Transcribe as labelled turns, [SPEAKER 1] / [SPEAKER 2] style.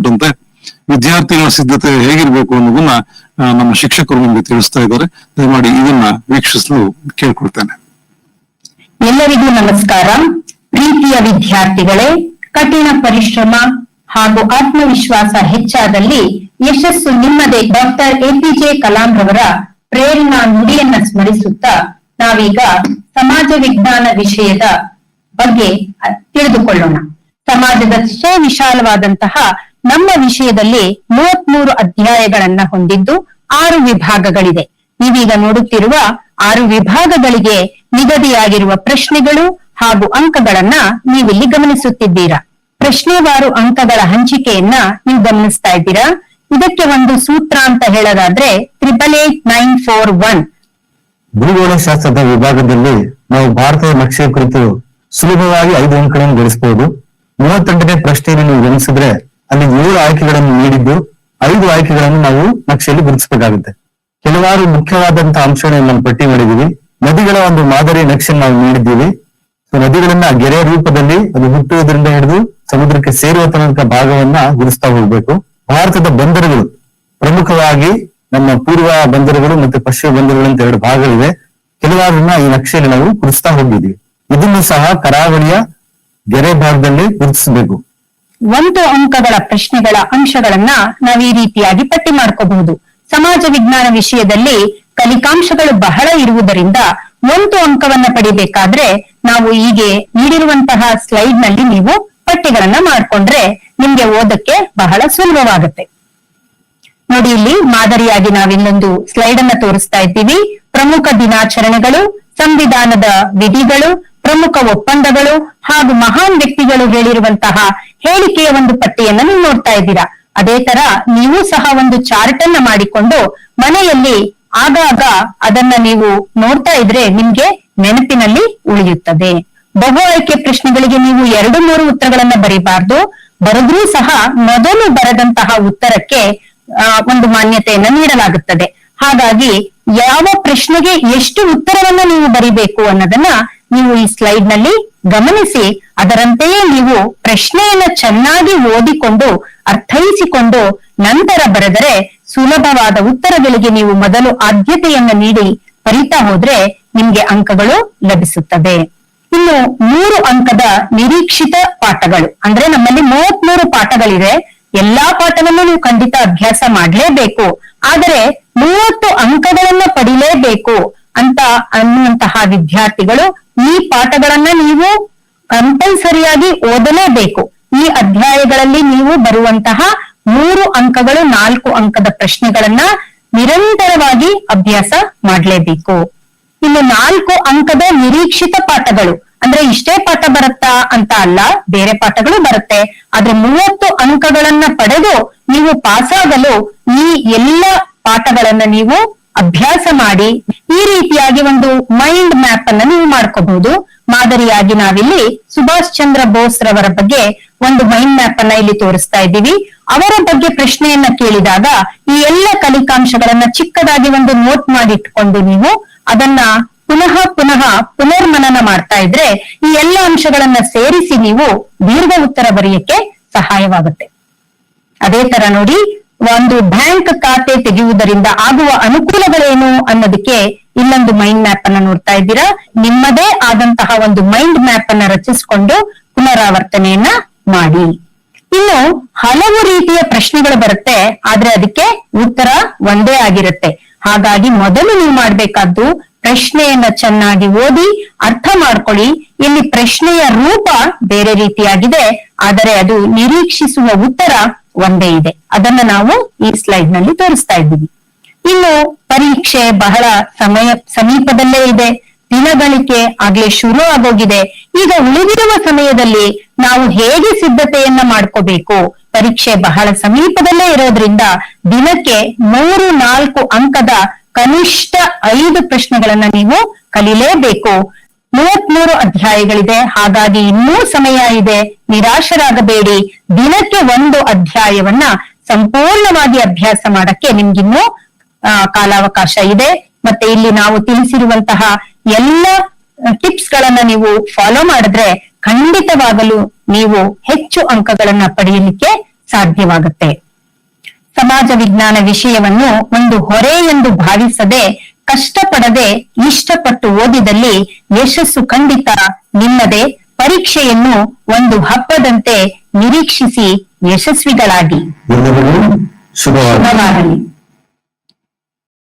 [SPEAKER 1] ಸಂಬಂಧಪಟ್ಟಂತೆ ವಿದ್ಯಾರ್ಥಿಗಳ ಸಿದ್ಧತೆ ಹೇಗಿರ್ಬೇಕು ಅನ್ನೋದನ್ನ ನಮ್ಮ ಶಿಕ್ಷಕರು ನಮಗೆ ತಿಳಿಸ್ತಾ ಇದ್ದಾರೆ. ದಯಮಾಡಿ ಇದನ್ನ ವೀಕ್ಷಿಸಲು ಕೇಳ್ಕೊಳ್ತೇನೆ.
[SPEAKER 2] ಎಲ್ಲರಿಗೂ ನಮಸ್ಕಾರ. ಪ್ರೀತಿಯ ವಿದ್ಯಾರ್ಥಿಗಳೇ, ಕಠಿಣ ಪರಿಶ್ರಮ ಹಾಗೂ ಆತ್ಮವಿಶ್ವಾಸ ಹೆಚ್ಚಾದಲ್ಲಿ ಯಶಸ್ಸು ನಿಮ್ಮದೇ. ಡಾಕ್ಟರ್ APJ ಕಲಾಂ ರವರ ಪ್ರೇರಣಾ ನುಡಿಯನ್ನ ಸ್ಮರಿಸುತ್ತಾ ನಾವೀಗ ಸಮಾಜ ವಿಜ್ಞಾನ ವಿಷಯದ ಬಗ್ಗೆ ತಿಳಿದುಕೊಳ್ಳೋಣ. ಸಮಾಜದ ವಿಶಾಲವಾದಂತಹ ನಮ್ಮ ವಿಷಯದಲ್ಲಿ 33 ಅಧ್ಯಾಯಗಳನ್ನ ಹೊಂದಿದ್ದು 6 ವಿಭಾಗಗಳಿದೆ. ನೀವೀಗ ನೋಡುತ್ತಿರುವ 6 ವಿಭಾಗಗಳಿಗೆ ನಿಗದಿಯಾಗಿರುವ ಪ್ರಶ್ನೆಗಳು ಹಾಗೂ ಅಂಕಗಳನ್ನ ನೀವಿಲ್ಲಿ ಗಮನಿಸುತ್ತಿದ್ದೀರಾ. ಪ್ರಶ್ನೆವಾರು ಅಂಕಗಳ ಹಂಚಿಕೆಯನ್ನ ನೀವು ಗಮನಿಸ್ತಾ ಇದ್ದೀರಾ. ಇದಕ್ಕೆ ಒಂದು ಸೂತ್ರ ಅಂತ ಹೇಳೋದಾದ್ರೆ 888941.
[SPEAKER 3] ಭೂಗೋಳ ಶಾಸ್ತ್ರದ ವಿಭಾಗದಲ್ಲಿ ನಾವು ಭಾರತದ ನಕ್ಷೆ ಕುರಿತು ಸುಲಭವಾಗಿ 5 ಅಂಕಗಳನ್ನು ಗಳಿಸಬಹುದು. 32ನೇ ಪ್ರಶ್ನೆಯನ್ನು ನೀವು ಗಮನಿಸಿದ್ರೆ ಅಲ್ಲಿ 7 ಆಯ್ಕೆಗಳನ್ನು ನೀಡಿದ್ದು 5 ಆಯ್ಕೆಗಳನ್ನು ನಾವು ನಕ್ಷೆಯಲ್ಲಿ ಗುರುತಿಸಬೇಕಾಗುತ್ತೆ. ಕೆಲವಾರು ಮುಖ್ಯವಾದಂತಹ ಅಂಶಗಳನ್ನು ನಾವು ಪಟ್ಟಿ ಮಾಡಿದೀವಿ. ನದಿಗಳ ಒಂದು ಮಾದರಿ ನಕ್ಷೆ ನಾವು ನೀಡಿದ್ದೀವಿ. ನದಿಗಳನ್ನ ಗೆರೆ ರೂಪದಲ್ಲಿ ಅದು ಹುಟ್ಟುವುದರಿಂದ ಹಿಡಿದು ಸಮುದ್ರಕ್ಕೆ ಸೇರುವ ತನಕ ಭಾಗವನ್ನ ಗುರುತಿಸ್ತಾ ಹೋಗ್ಬೇಕು. ಭಾರತದ ಬಂದರುಗಳು ಪ್ರಮುಖವಾಗಿ ನಮ್ಮ ಪೂರ್ವ ಬಂದರುಗಳು ಮತ್ತೆ ಪಶ್ಚಿಮ ಬಂದರುಗಳು ಅಂತ 2 ಭಾಗಗಳಿವೆ. ಕೆಲವಾರನ್ನ ಈ ನಕ್ಷೆಯಲ್ಲಿ ನಾವು ಗುರುತಿಸ್ತಾ ಹೋಗಿದ್ದೀವಿ. ಇದನ್ನು ಸಹ ಕರಾವಳಿಯ ಗೆರೆ ಭಾಗದಲ್ಲಿ ಗುರುತಿಸಬೇಕು.
[SPEAKER 2] 1 ಅಂಕಗಳ ಪ್ರಶ್ನೆಗಳ ಅಂಶಗಳನ್ನ ನಾವು ಈ ರೀತಿಯಾಗಿ ಪಟ್ಟಿ ಮಾಡ್ಕೋಬಹುದು. ಸಮಾಜ ವಿಜ್ಞಾನ ವಿಷಯದಲ್ಲಿ ಕಲಿಕಾಂಶಗಳು ಬಹಳ ಇರುವುದರಿಂದ 1 ಅಂಕವನ್ನ ಪಡಿಬೇಕಾದ್ರೆ ನಾವು ಹೀಗೆ ನೀಡಿರುವಂತಹ ಸ್ಲೈಡ್ ನಲ್ಲಿ ನೀವು ಪಟ್ಟಿಗಳನ್ನ ಮಾಡ್ಕೊಂಡ್ರೆ ನಿಮ್ಗೆ ಓದಕ್ಕೆ ಬಹಳ ಸುಲಭವಾಗುತ್ತೆ. ನೋಡಿ, ಇಲ್ಲಿ ಮಾದರಿಯಾಗಿ ನಾವಿಲ್ಲೊಂದು ಸ್ಲೈಡ್ ಅನ್ನ ತೋರಿಸ್ತಾ ಇದ್ದೀವಿ. ಪ್ರಮುಖ ದಿನಾಚರಣೆಗಳು, ಸಂವಿಧಾನದ ವಿಧಿಗಳು, ಪ್ರಮುಖ ಒಪ್ಪಂದಗಳು ಹಾಗೂ ಮಹಾನ್ ವ್ಯಕ್ತಿಗಳು ಹೇಳಿರುವಂತಹ ಹೇಳಿಕೆಯ ಒಂದು ಪಟ್ಟಿಯನ್ನ ನೀವು ನೋಡ್ತಾ ಇದ್ದೀರಾ. ಅದೇ ತರ ನೀವು ಸಹ ಒಂದು ಚಾರ್ಟ್ ಅನ್ನ ಮಾಡಿಕೊಂಡು ಮನೆಯಲ್ಲಿ ಆಗಾಗ ಅದನ್ನ ನೀವು ನೋಡ್ತಾ ಇದ್ರೆ ನಿಮ್ಗೆ ನೆನಪಿನಲ್ಲಿ ಉಳಿಯುತ್ತದೆ. ಬಹು ಆಯ್ಕೆ ಪ್ರಶ್ನೆಗಳಿಗೆ ನೀವು 2-3 ಉತ್ತರಗಳನ್ನ ಬರೀಬಾರ್ದು. ಬರೆದ್ರೂ ಸಹ ಮೊದಲು ಬರೆದಂತಹ ಉತ್ತರಕ್ಕೆ ಒಂದು ಮಾನ್ಯತೆಯನ್ನ ನೀಡಲಾಗುತ್ತದೆ. ಹಾಗಾಗಿ ಯಾವ ಪ್ರಶ್ನೆಗೆ ಎಷ್ಟು ಉತ್ತರವನ್ನ ನೀವು ಬರಿಬೇಕು ಅನ್ನೋದನ್ನ ನೀವು ಈ ಸ್ಲೈಡ್ ನಲ್ಲಿ ಗಮನಿಸಿ ಅದರಂತೆಯೇ ನೀವು ಪ್ರಶ್ನೆಯನ್ನ ಚೆನ್ನಾಗಿ ಓದಿಕೊಂಡು ಅರ್ಥೈಸಿಕೊಂಡು ನಂತರ ಬರೆದರೆ ಸುಲಭವಾದ ಉತ್ತರಗಳಿಗೆ ನೀವು ಮೊದಲು ಆದ್ಯತೆಯನ್ನ ನೀಡಿ ಬರಿತಾ ಹೋದ್ರೆ ನಿಮ್ಗೆ ಅಂಕಗಳು ಲಭಿಸುತ್ತದೆ. ಇನ್ನು 3 ಅಂಕದ ನಿರೀಕ್ಷಿತ ಪಾಠಗಳು ಅಂದ್ರೆ ನಮ್ಮಲ್ಲಿ 33 ಪಾಠಗಳಿವೆ. ಎಲ್ಲಾ ಪಾಠವನ್ನು ನೀವು ಖಂಡಿತ ಅಭ್ಯಾಸ ಮಾಡ್ಲೇಬೇಕು. ಆದರೆ 30 ಅಂಕಗಳನ್ನ ಪಡಿಲೇಬೇಕು ಅಂತ ಅನ್ನುವಂತಹ ವಿದ್ಯಾರ್ಥಿಗಳು ಈ ಪಾಠಗಳನ್ನ ನೀವು ಕಂಪಲ್ಸರಿಯಾಗಿ ಓದಲೇಬೇಕು. ಈ ಅಧ್ಯಾಯಗಳಲ್ಲಿ ನೀವು ಬರುವಂತಹ 3 ಅಂಕಗಳು 4 ಅಂಕದ ಪ್ರಶ್ನೆಗಳನ್ನ ನಿರಂತರವಾಗಿ ಅಭ್ಯಾಸ ಮಾಡ್ಲೇಬೇಕು. ಇನ್ನು 4 ಅಂಕದ ನಿರೀಕ್ಷಿತ ಪಾಠಗಳು ಅಂದ್ರೆ ಇಷ್ಟೇ ಪಾಠ ಬರುತ್ತಾ ಅಂತ ಅಲ್ಲ, ಬೇರೆ ಪಾಠಗಳು ಬರುತ್ತೆ. ಆದ್ರೆ 30 ಅಂಕಗಳನ್ನ ಪಡೆದು ನೀವು ಪಾಸಾಗಲು ಈ ಎಲ್ಲ ಪಾಠಗಳನ್ನ ನೀವು ಅಭ್ಯಾಸ ಮಾಡಿ ಈ ರೀತಿಯಾಗಿ ಒಂದು ಮೈಂಡ್ ಮ್ಯಾಪ್ ಅನ್ನ ನೀವು ಮಾಡ್ಕೋಬಹುದು. ಮಾದರಿಯಾಗಿ ನಾವಿಲ್ಲಿ ಸುಭಾಷ್ ಚಂದ್ರ ಬೋಸ್ ರವರ ಬಗ್ಗೆ ಒಂದು ಮೈಂಡ್ ಮ್ಯಾಪ್ ಅನ್ನ ಇಲ್ಲಿ ತೋರಿಸ್ತಾ ಇದ್ದೀವಿ. ಅವರ ಬಗ್ಗೆ ಪ್ರಶ್ನೆಯನ್ನ ಕೇಳಿದಾಗ ಈ ಎಲ್ಲ ಕಲಿಕಾಂಶಗಳನ್ನ ಚಿಕ್ಕದಾಗಿ ಒಂದು ನೋಟ್ ಮಾಡಿಟ್ಕೊಂಡು ನೀವು ಅದನ್ನ ಪುನಃ ಪುನರ್ಮನನ ಮಾಡ್ತಾ ಇದ್ರೆ ಈ ಎಲ್ಲ ಅಂಶಗಳನ್ನ ಸೇರಿಸಿ ನೀವು ದೀರ್ಘ ಉತ್ತರ ಬರೆಯಕ್ಕೆ ಸಹಾಯವಾಗುತ್ತೆ. ಅದೇ ತರ ನೋಡಿ, ಒಂದು ಬ್ಯಾಂಕ್ ಖಾತೆ ತೆಗೆಯುವುದರಿಂದ ಆಗುವ ಅನುಕೂಲಗಳೇನು ಅನ್ನೋದಕ್ಕೆ ಇಲ್ಲೊಂದು ಮೈಂಡ್ ಮ್ಯಾಪ್ ಅನ್ನ ನೋಡ್ತಾ ಇದ್ದೀರಾ. ನಿಮ್ಮದೇ ಆದಂತಹ ಒಂದು ಮೈಂಡ್ ಮ್ಯಾಪ್ ಅನ್ನ ರಚಿಸಿಕೊಂಡು ಪುನರಾವರ್ತನೆಯನ್ನ ಮಾಡಿ. ಇನ್ನು ಹಲವು ರೀತಿಯ ಪ್ರಶ್ನೆಗಳು ಬರುತ್ತೆ, ಆದ್ರೆ ಅದಕ್ಕೆ ಉತ್ತರ ಒಂದೇ ಆಗಿರುತ್ತೆ. ಹಾಗಾಗಿ ಮೊದಲು ನೀವು ಮಾಡ್ಬೇಕಾದ್ದು ಪ್ರಶ್ನೆಯನ್ನ ಚೆನ್ನಾಗಿ ಓದಿ ಅರ್ಥ ಮಾಡ್ಕೊಳ್ಳಿ. ಇಲ್ಲಿ ಪ್ರಶ್ನೆಯ ರೂಪ ಬೇರೆ ರೀತಿಯಾಗಿದೆ, ಆದರೆ ಅದು ನಿರೀಕ್ಷಿಸುವ ಉತ್ತರ ಒಂದೇ ಇದೆ. ಅದನ್ನ ನಾವು ಈ ಸ್ಲೈಡ್ ನಲ್ಲಿ ತೋರಿಸ್ತಾ ಇದ್ದೀವಿ. ಇನ್ನು ಪರೀಕ್ಷೆ ಬಹಳ ಸಮೀಪದಲ್ಲೇ ಇದೆ. ದಿನಗಳಿಕೆ ಆಗ್ಲೇ ಶುರು ಆಗೋಗಿದೆ. ಈಗ ಉಳಿದಿರುವ ಸಮಯದಲ್ಲಿ ನಾವು ಹೇಗೆ ಸಿದ್ಧತೆಯನ್ನ ಮಾಡ್ಕೋಬೇಕು? ಪರೀಕ್ಷೆ ಬಹಳ ಸಮೀಪದಲ್ಲೇ ಇರೋದ್ರಿಂದ ದಿನಕ್ಕೆ 3-4 ಅಂಕದ ಕನಿಷ್ಠ 5 ಪ್ರಶ್ನೆಗಳನ್ನ ನೀವು ಕಲಿಲೇಬೇಕು. 33 ಅಧ್ಯಾಯಗಳಿದೆ, ಹಾಗಾಗಿ ಇನ್ನೂ ಸಮಯ ಇದೆ. ನಿರಾಶರಾಗಬೇಡಿ. ದಿನಕ್ಕೆ 1 ಅಧ್ಯಾಯವನ್ನ ಸಂಪೂರ್ಣವಾಗಿ ಅಭ್ಯಾಸ ಮಾಡಕ್ಕೆ ನಿಮ್ಗಿನ್ನೂ ಕಾಲಾವಕಾಶ ಇದೆ. ಮತ್ತೆ ಇಲ್ಲಿ ನಾವು ತಿಳಿಸಿರುವಂತಹ ಎಲ್ಲ ಟಿಪ್ಸ್ ಗಳನ್ನ ನೀವು ಫಾಲೋ ಮಾಡಿದ್ರೆ ಖಂಡಿತವಾಗಲು ನೀವು ಹೆಚ್ಚು ಅಂಕಗಳನ್ನ ಪಡೆಯಲಿಕ್ಕೆ ಸಾಧ್ಯವಾಗುತ್ತೆ. ಸಮಾಜ ವಿಜ್ಞಾನ ವಿಷಯವನ್ನು ಒಂದು ಹೊರೆ ಎಂದು ಭಾವಿಸದೆ, ಕಷ್ಟಪಡದೆ ಇಷ್ಟಪಟ್ಟು ಓದಿದಲ್ಲಿ ಯಶಸ್ಸು ಖಂಡಿತ ನಿಮ್ಮದೇ. ಪರೀಕ್ಷೆಯನ್ನು ಒಂದು ಹಬ್ಬದಂತೆ ನಿರೀಕ್ಷಿಸಿ ಯಶಸ್ವಿಗಳಾಗಿ.
[SPEAKER 3] ಎಲ್ಲರಿಗೂ ಶುಭವಾಗಲಿ.